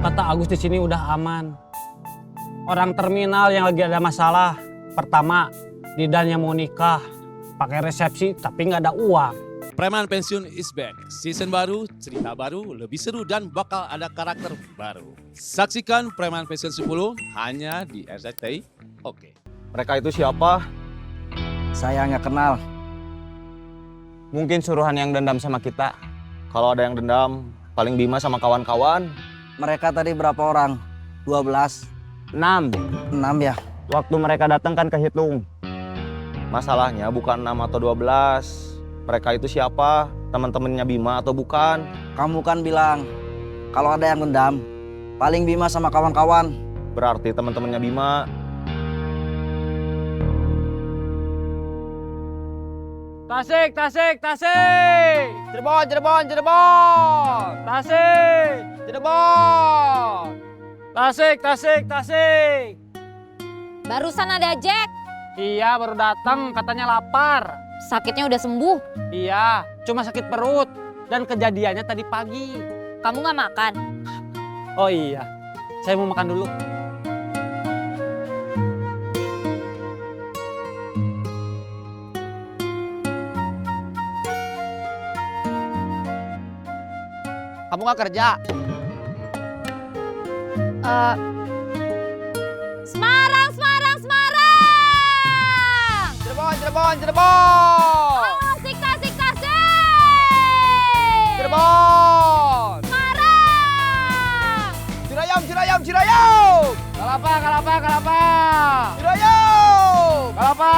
Kata Agus di sini udah aman. Orang terminal yang lagi ada masalah. Pertama, Didan yang mau nikah. Pakai resepsi tapi nggak ada uang. Preman Pensiun is back. Season baru, cerita baru, lebih seru dan bakal ada karakter baru. Saksikan Preman Pensiun 10 hanya di RCTI. Oke. Mereka itu siapa? Saya nggak kenal. Mungkin suruhan yang dendam sama kita. Kalau ada yang dendam, paling Bima sama kawan-kawan. Mereka tadi berapa orang? 12. 6. 6 ya? Waktu mereka datang kan kehitung. Masalahnya bukan 6 atau 12. Mereka itu siapa? Teman-temannya Bima atau bukan? Kamu kan bilang kalau ada yang dendam, paling Bima sama kawan-kawan. Berarti teman-temannya Bima. Tasik, tasik, tasik. Cirebon, Cirebon, Cirebon. Tasik. Cirebon. Tasik, tasik, tasik. Barusan ada Jack. Iya, baru datang, katanya lapar. Sakitnya udah sembuh. Iya, cuma sakit perut. Dan kejadiannya tadi pagi. Kamu nggak makan? Oh iya, saya mau makan dulu. Kamu nggak kerja? Semarang, Semarang, Semarang. Cirebon, Cirebon, Cirebon. Tasik, tasik, tasik. Cirebon. Semarang. Cirayam, Cirayam, Cirayam. Kalapa, kalapa, kalapa. Cirayam. Kalapa.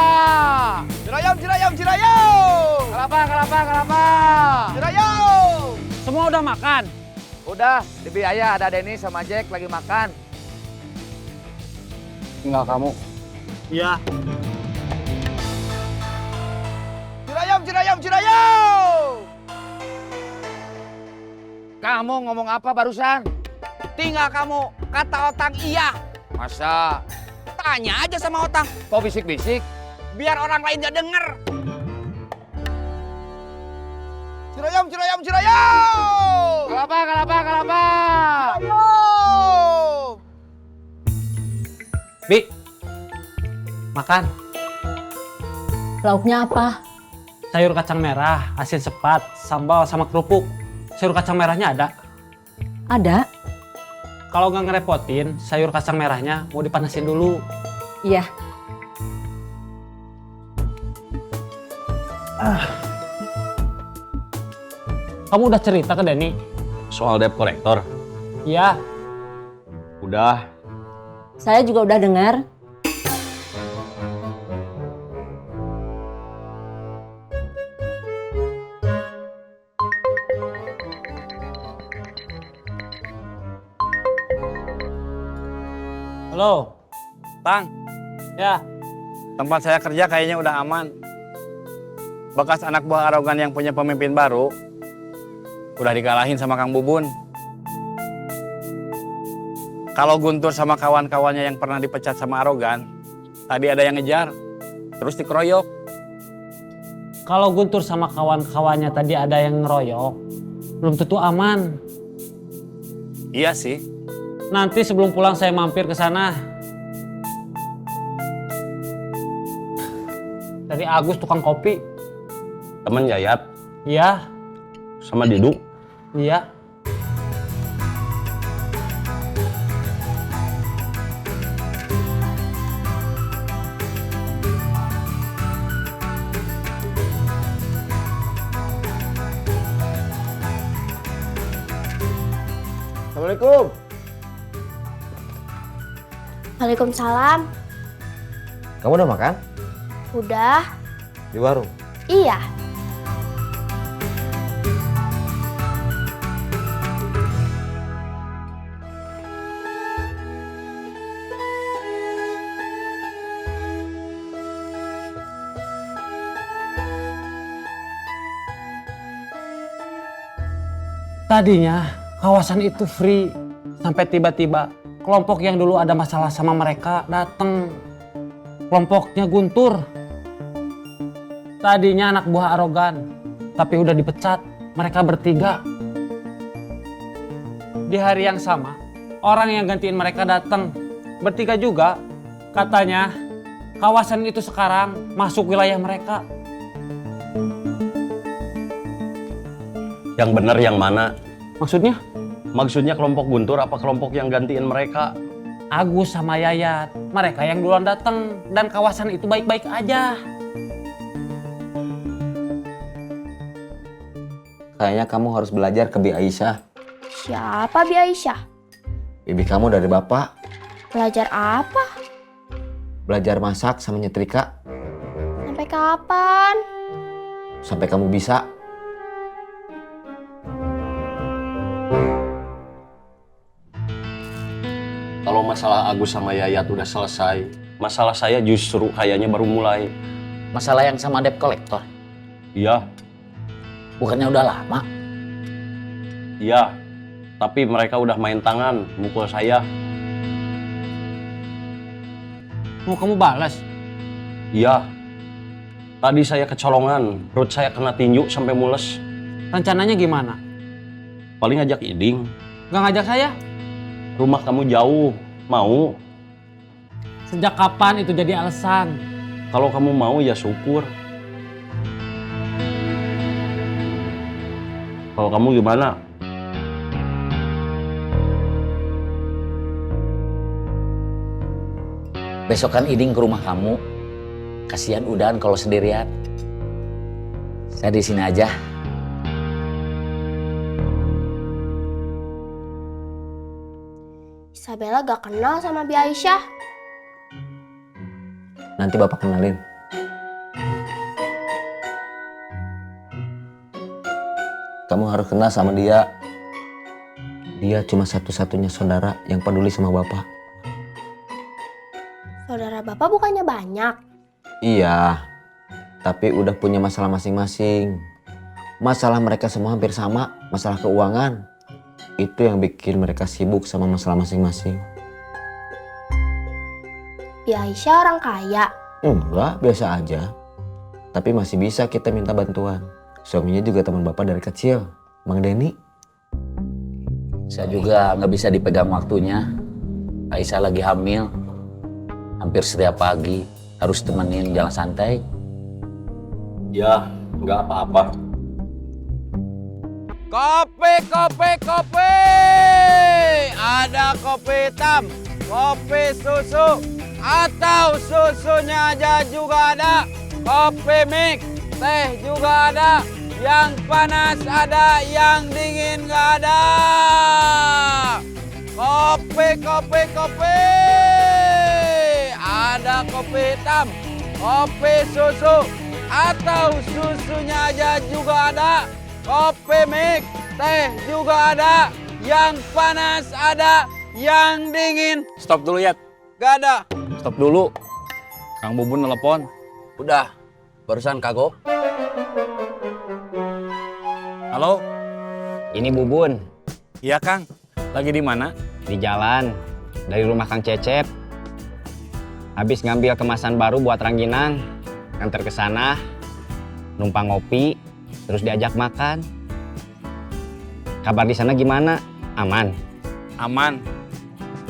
Cirayam, Cirayam, Cirayam. Kalapa, kalapa, kalapa. Cirayam. Semua udah makan? Udah, di biaya ada Denny sama Jack lagi makan. Tinggal kamu. Iya. Cirayam, Cirayam, Cirayam. Kamu ngomong apa barusan? Tinggal kamu, kata Otang iya. Masa? Tanya aja sama Otang. Kok bisik-bisik? Biar orang lain gak denger. Cirayam, Cirayam, Cirayam. Kalapa, kalapa, kalapa. Cirayam. Bi, makan. Lauknya apa? Sayur kacang merah, asin sepat, sambal sama kerupuk. Sayur kacang merahnya ada? Ada. Kalau nggak ngerepotin, sayur kacang merahnya mau dipanasin dulu. Iya. Kamu udah cerita ke Denny? Soal debt collector. Iya. Udah. Saya juga udah dengar. Halo, Tang, ya. tempat saya kerja kayaknya udah aman. Bekas anak buah arogan yang punya pemimpin baru udah dikalahin sama Kang Bubun. Kalau Guntur sama kawan-kawannya yang pernah dipecat sama arogan, tadi ada yang ngejar, terus dikeroyok. Kalau Guntur sama kawan-kawannya tadi ada yang ngeroyok, belum tentu aman. Iya sih. Nanti sebelum pulang saya mampir ke sana. Dari Agus tukang kopi. Temen Yayat Iya, sama Didu. iya. Assalamualaikum. Waalaikumsalam. Kamu udah makan? Udah? Di warung? Iya. Tadinya kawasan itu free, sampai tiba-tiba kelompok yang dulu ada masalah sama mereka datang. Kelompoknya Guntur. Tadinya anak buah arogan, tapi udah dipecat. Mereka bertiga. Di hari yang sama, orang yang gantiin mereka datang. Bertiga juga. Katanya kawasan itu sekarang masuk wilayah mereka. Yang benar yang mana? Maksudnya? Maksudnya kelompok Guntur apa kelompok yang gantiin mereka? Agus sama Yayat. Mereka yang duluan datang. Dan kawasan itu baik-baik aja. Kayaknya kamu harus belajar ke Bi Aisyah. Siapa Bi Aisyah? Bibi kamu dari bapak. Belajar apa? Belajar masak sama nyetrika. Sampai kapan? Sampai kamu bisa. Kalau masalah Agus sama Yayat udah selesai, masalah saya justru kayaknya baru mulai. Masalah yang sama debt collector. Iya, Bukannya udah lama? iya. Tapi mereka udah main tangan, mukul saya. Mau kamu balas? Iya. Tadi saya kecolongan, perut saya kena tinju sampai mules. Rencananya gimana? Paling ngajak Iding. Gak ngajak saya? Rumah kamu jauh, mau? Sejak kapan itu jadi alasan? Kalau kamu mau ya syukur. Kalau kamu gimana? Besok kan Iding ke rumah kamu. Kasihan Udan kalau sendirian. Saya di sini aja. Isabella gak kenal sama Bi Aisyah. Nanti bapak kenalin. Kamu harus kenal sama dia. Dia cuma satu-satunya saudara yang peduli sama bapak. Saudara bapak bukannya banyak. Iya, tapi udah punya masalah masing-masing. Masalah mereka semua hampir sama, masalah keuangan. Itu yang bikin mereka sibuk sama masalah masing-masing. Bi Aisyah orang kaya. Enggak, biasa aja. Tapi masih bisa kita minta bantuan. Suaminya juga teman bapak dari kecil, Bang Denny. Saya juga nggak bisa dipegang waktunya. Aisyah lagi hamil. Hampir setiap pagi harus temenin jalan santai. Ya, nggak apa-apa. Kopi, kopi, kopi. Ada kopi hitam, kopi susu, atau susunya aja juga ada. Kopi mix, teh juga ada. Yang panas ada, yang dingin nggak ada. Kopi, kopi, kopi. Ada kopi hitam, kopi susu, atau susunya aja juga ada. Kopi mix, teh juga ada. Yang panas ada, yang dingin. Stop dulu ya. Gak ada. Stop dulu. Kang Bubun telepon. Udah, barusan kagok. Halo? Ini Bubun. Iya Kang. Lagi di mana? Di jalan. Dari rumah Kang Cecep. Habis ngambil kemasan baru buat rangginang. Nganter ke sana. Numpang ngopi. Terus diajak makan. Kabar di sana gimana? Aman? Aman.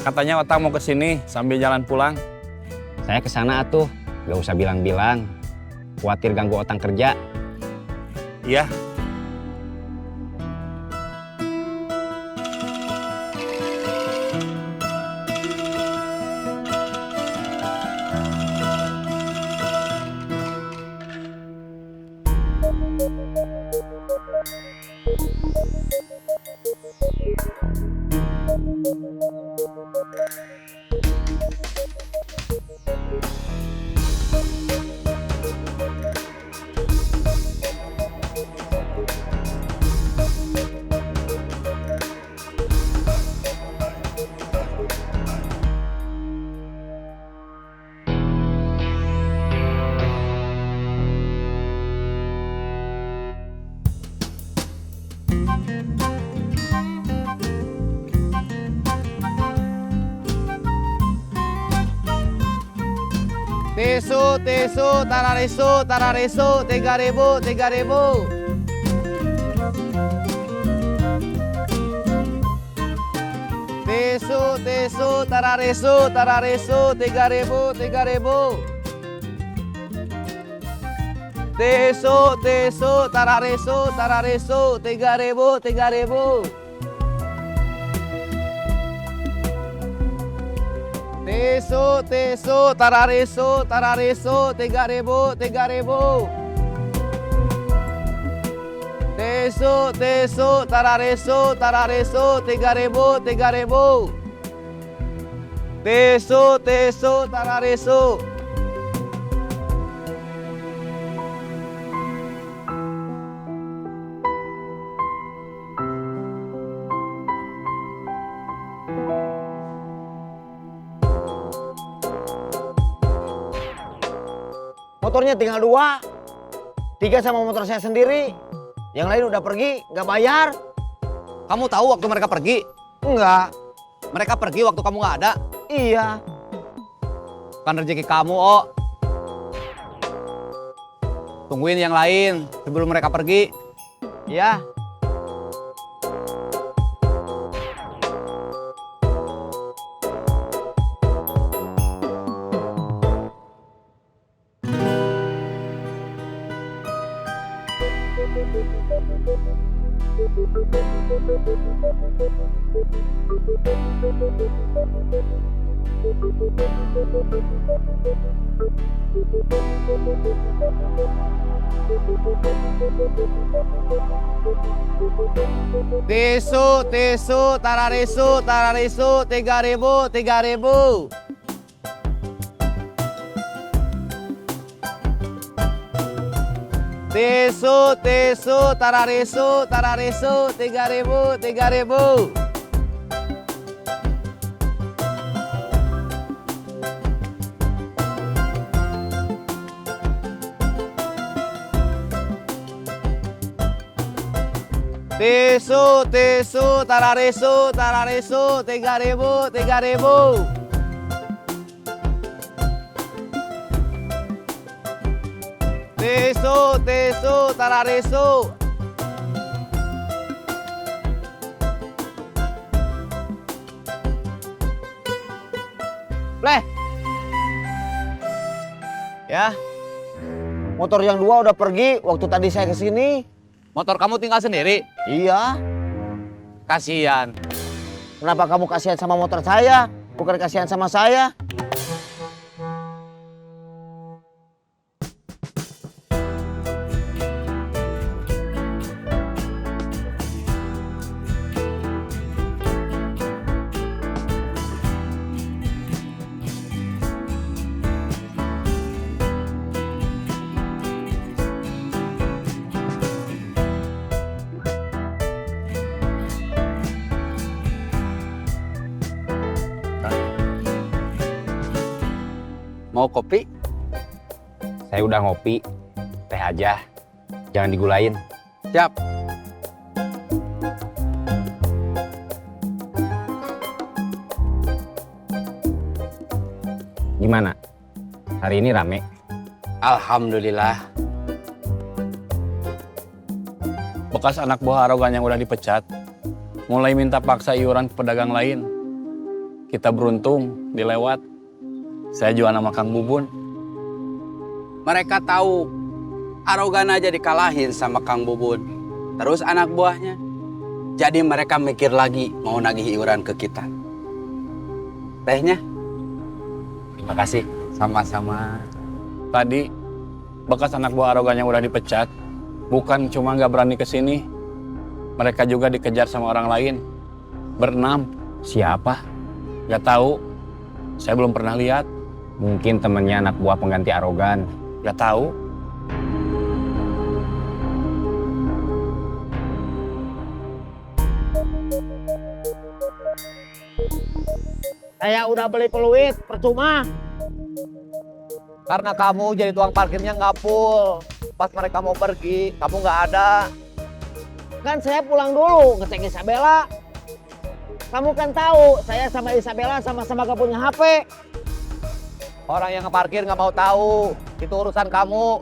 Katanya Otang mau ke sini sambil jalan pulang. Saya ke sana atuh. Gak usah bilang-bilang. Khawatir ganggu Otang kerja. Iya. Tisu, tisu, tararisu, tararisu, 3.000, 3.000. Tisu, tararisu, 3.000. Tisu, tararisu, 3.000. Tisu, tararisu, 3.000. Tisu, tararisu, 3.000. Tisu, tararisu. Motornya tinggal 2. 3 sama motor saya sendiri. Yang lain udah pergi, nggak bayar. Kamu tahu waktu mereka pergi? Enggak. Mereka pergi waktu kamu nggak ada. Iya. Kan rezeki kamu, Oh. Tungguin yang lain sebelum mereka pergi. Iya. Tisu, tararisu, 3.000. Tisu, tararisu, 3.000. Tisu, tararisu, 3.000. Tisu, tararisu. Bleh. Ya. Motor yang 2 udah pergi waktu tadi saya kesini. Motor kamu tinggal sendiri? Iya. Kasihan. Kenapa kamu kasihan sama motor saya? Bukan kasihan sama saya? Mau kopi? Saya udah ngopi. Teh aja. Jangan digulain. Siap. Gimana? Hari ini rame? Alhamdulillah. Bekas anak buah arogan yang udah dipecat, mulai minta paksa iuran ke pedagang lain. Kita beruntung, dilewat. Saya jual nama Kang Bubun. Mereka tahu arogan aja dikalahin sama Kang Bubun. Terus anak buahnya. Jadi mereka mikir lagi mau nagih iuran ke kita. Tehnya? Terima kasih. Sama-sama. Tadi, bekas anak buah arogan yang udah dipecat, bukan cuma nggak berani kesini, mereka juga dikejar sama orang lain. Berenam. Siapa? Nggak tahu. Saya belum pernah lihat. Mungkin temennya anak buah pengganti arogan. Nggak tahu. Saya udah beli peluit, percuma. Karena kamu jadi tukang parkirnya nggak full. Pas mereka mau pergi, kamu nggak ada. Kan saya pulang dulu ngecek Isabella. Kamu kan tahu, saya sama Isabella sama-sama gak punya HP. Orang yang ngeparkir nggak mau tahu. Itu urusan kamu.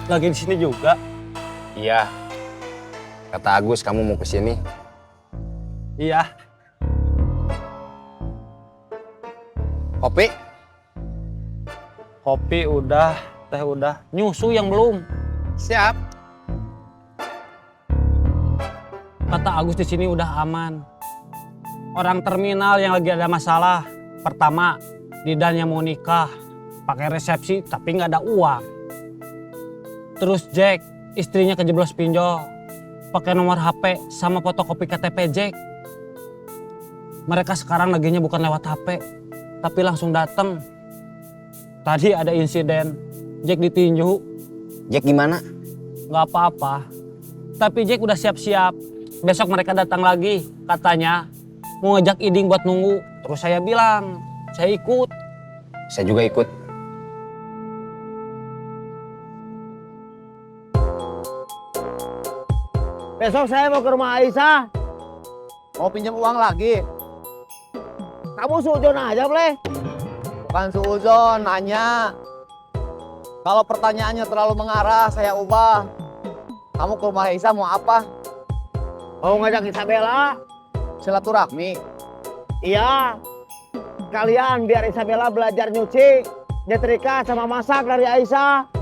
Lagi di sini juga? Iya. Kata Agus kamu mau ke sini. Iya. Kopi? Kopi udah, teh udah. Nyusu yang belum. Siap. Kata Agus di sini udah aman. Orang terminal yang lagi ada masalah. Pertama, Didan yang mau nikah. Pakai resepsi tapi nggak ada uang. Terus Jack, istrinya kejeblos pinjol. Pakai nomor HP sama fotokopi KTP Jack. Mereka sekarang laginya bukan lewat HP, tapi langsung datang. Tadi ada insiden, Jack ditinju. Jack gimana? Nggak apa-apa, tapi Jack udah siap-siap. Besok mereka datang lagi, katanya mau ngejak Iding buat nunggu. Terus saya bilang, saya ikut. Saya juga ikut. Besok saya mau ke rumah Aisyah. Mau pinjam uang lagi? Kamu sujon aja, Bleh. Bukan suuzon, nanya. Kalau pertanyaannya terlalu mengarah, saya ubah. Kamu ke rumah Isa mau apa? Mau ngajak Isabella? Silaturahmi. Iya. Kalian biar Isabella belajar nyuci, nyetrika sama masak dari Aisyah.